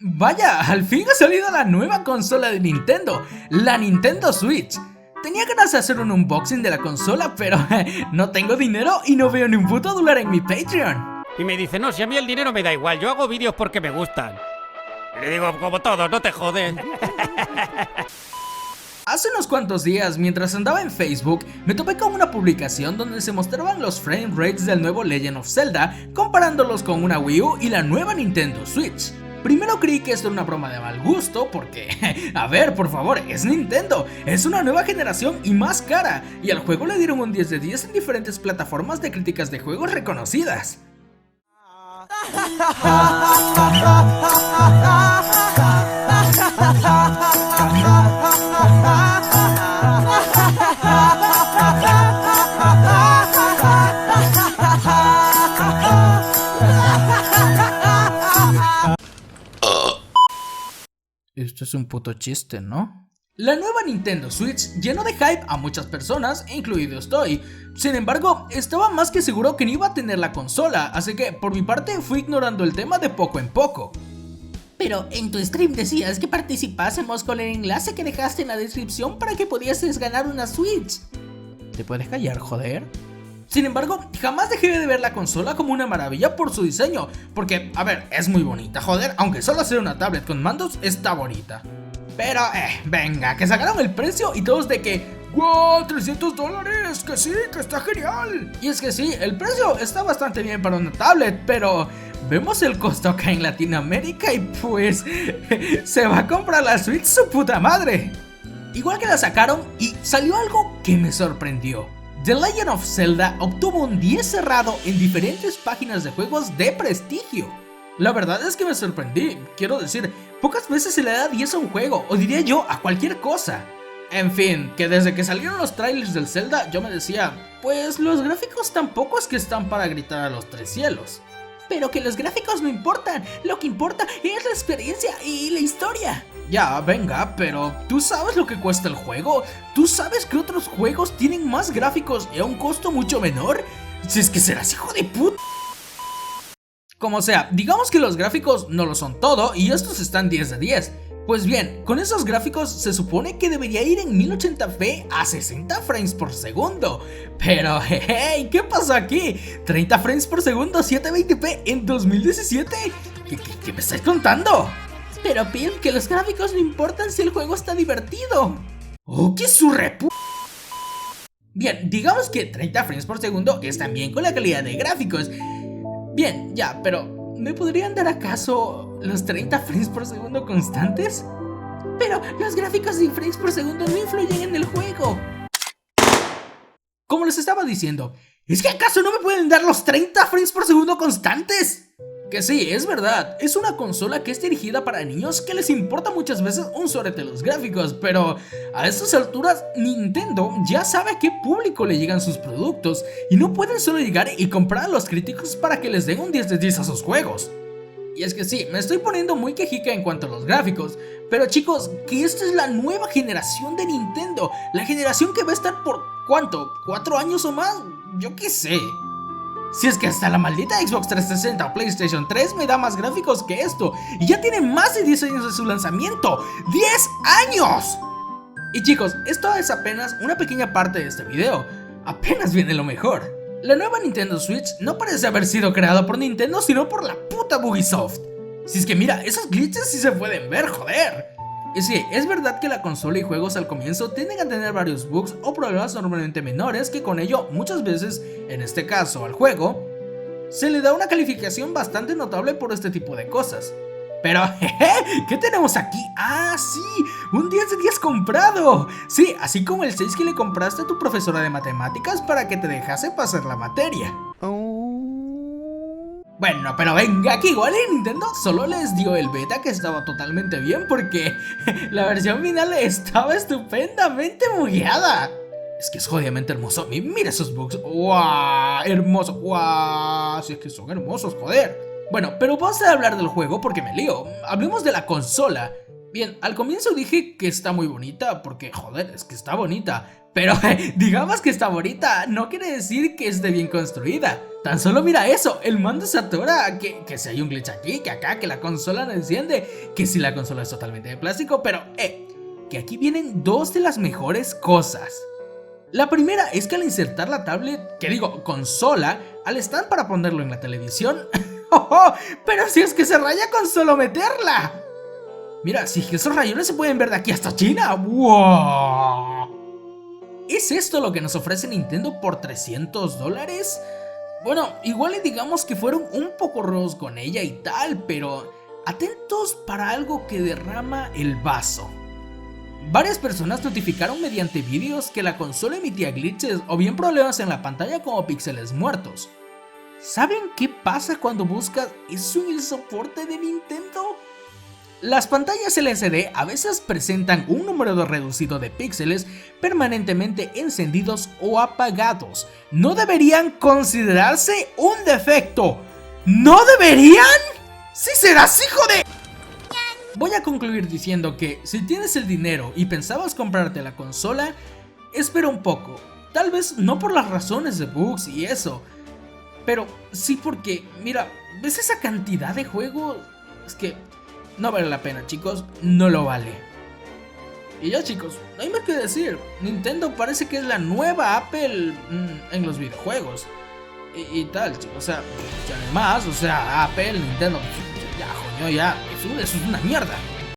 Vaya, al fin ha salido la nueva consola de Nintendo, la Nintendo Switch. Tenía ganas de hacer un unboxing de la consola, pero no tengo dinero y no veo ni un puto dólar en mi Patreon. Y me dice, no, si a mí el dinero me da igual, yo hago vídeos porque me gustan. Y le digo, como todos, no te joden. Hace unos cuantos días, mientras andaba en Facebook, me topé con una publicación donde se mostraban los frame rates del nuevo Legend of Zelda, comparándolos con una Wii U y la nueva Nintendo Switch. Primero creí que esto era una broma de mal gusto porque, a ver, por favor, es Nintendo, es una nueva generación y más cara, y al juego le dieron un 10 de 10 en diferentes plataformas de críticas de juegos reconocidas. Esto es un puto chiste, ¿no? La nueva Nintendo Switch llenó de hype a muchas personas, incluido estoy. Sin embargo, estaba más que seguro que no iba a tener la consola, así que por mi parte fui ignorando el tema de poco en poco. Pero en tu stream decías que participásemos con el enlace que dejaste en la descripción para que pudieses ganar una Switch. ¿Te puedes callar, joder? Sin embargo, jamás dejé de ver la consola como una maravilla por su diseño, porque, a ver, es muy bonita, joder, aunque solo sea una tablet con mandos, está bonita. Pero, venga, que sacaron el precio y todos de que, ¡wow! $300, que sí, que está genial. Y es que sí, el precio está bastante bien para una tablet, pero vemos el costo acá en Latinoamérica y pues, se va a comprar la Switch su puta madre. Igual que la sacaron y salió algo que me sorprendió. The Legend of Zelda obtuvo un 10 cerrado en diferentes páginas de juegos de prestigio. La verdad es que me sorprendí, quiero decir, pocas veces se le da 10 a un juego, o diría yo a cualquier cosa. En fin, que desde que salieron los trailers del Zelda yo me decía, pues los gráficos tampoco es que están para gritar a los tres cielos. Pero que los gráficos no importan, lo que importa es la experiencia y la historia. Ya, venga, pero ¿tú sabes lo que cuesta el juego? ¿Tú sabes que otros juegos tienen más gráficos y a un costo mucho menor? Si es que serás hijo de puta. Como sea, digamos que los gráficos no lo son todo y estos están 10 de 10. Pues bien, con esos gráficos se supone que debería ir en 1080p a 60 frames por segundo. Pero, hey, ¿qué pasó aquí? ¿30 frames por segundo, 720p en 2017? ¿Qué me estáis contando? Pero Pim, que los gráficos no importan si el juego está divertido. ¡Oh, qué surrepu... Bien, digamos que 30 frames por segundo están bien con la calidad de gráficos. Bien, ya, pero ¿me podrían dar acaso los 30 frames por segundo constantes? Pero los gráficos de frames por segundo no influyen en el juego. Como les estaba diciendo, ¿es que acaso no me pueden dar los 30 frames por segundo constantes? Que sí, es verdad, es una consola que es dirigida para niños que les importa muchas veces un sorete los gráficos, pero a estas alturas Nintendo ya sabe a qué público le llegan sus productos y no pueden solo llegar y comprar a los críticos para que les den un 10 de 10 a sus juegos. Y es que sí, me estoy poniendo muy quejica en cuanto a los gráficos, pero chicos, que esta es la nueva generación de Nintendo, la generación que va a estar por, ¿cuánto? ¿4 años o más? Yo qué sé. Si es que hasta la maldita Xbox 360 o PlayStation 3 me da más gráficos que esto, y ya tiene más de 10 años de su lanzamiento. ¡10 años! Y chicos, esto es apenas una pequeña parte de este video, apenas viene lo mejor. La nueva Nintendo Switch no parece haber sido creada por Nintendo, sino por la puta Ubisoft. Si es que mira, esos glitches sí se pueden ver, joder. Y sí, es verdad que la consola y juegos al comienzo tienden a tener varios bugs o problemas normalmente menores que con ello muchas veces, en este caso al juego, se le da una calificación bastante notable por este tipo de cosas. Pero, jeje, ¿qué tenemos aquí? ¡Ah, sí! ¡Un 10 de 10 comprado! Sí, así como el 6 que le compraste a tu profesora de matemáticas para que te dejase pasar la materia. Bueno, pero venga, que igual en Nintendo solo les dio el beta, que estaba totalmente bien porque la versión final estaba estupendamente bugueada. Es que es jodidamente hermoso. Mira esos bugs. ¡Wow! Hermoso. ¡Wow! Si es que son hermosos, joder. Bueno, pero vamos a hablar del juego porque me lío. Hablemos de la consola. Bien, al comienzo dije que está muy bonita porque, joder, es que está bonita. Pero digamos que está bonita, no quiere decir que esté bien construida. Tan solo mira eso, el mando se atora, que si hay un glitch aquí, que acá, que la consola no enciende, que si la consola es totalmente de plástico, pero que aquí vienen dos de las mejores cosas. La primera es que al insertar la tablet, consola, al stand para ponerlo en la televisión, pero si es que se raya con solo meterla. Mira, si esos rayones se pueden ver de aquí hasta China, ¡wow! ¿Es esto lo que nos ofrece Nintendo por $300? Bueno, igual y digamos que fueron un poco rudos con ella y tal, pero atentos para algo que derrama el vaso. Varias personas notificaron mediante vídeos que la consola emitía glitches o bien problemas en la pantalla como píxeles muertos. ¿Saben qué pasa cuando buscas eso en el soporte de Nintendo? Las pantallas LCD a veces presentan un número reducido de píxeles permanentemente encendidos o apagados. ¿No deberían considerarse un defecto? ¿No deberían? ¡Sí serás hijo de...! Voy a concluir diciendo que si tienes el dinero y pensabas comprarte la consola, espera un poco. Tal vez no por las razones de bugs y eso, pero sí porque, mira, ¿ves esa cantidad de juegos? Es que no vale la pena, chicos, no lo vale. Y ya, chicos, no hay más que decir. Nintendo parece que es la nueva Apple en los videojuegos y tal, chicos. O sea, ya no hay más, o sea, Apple, Nintendo, ya, coño, ya, eso es una mierda.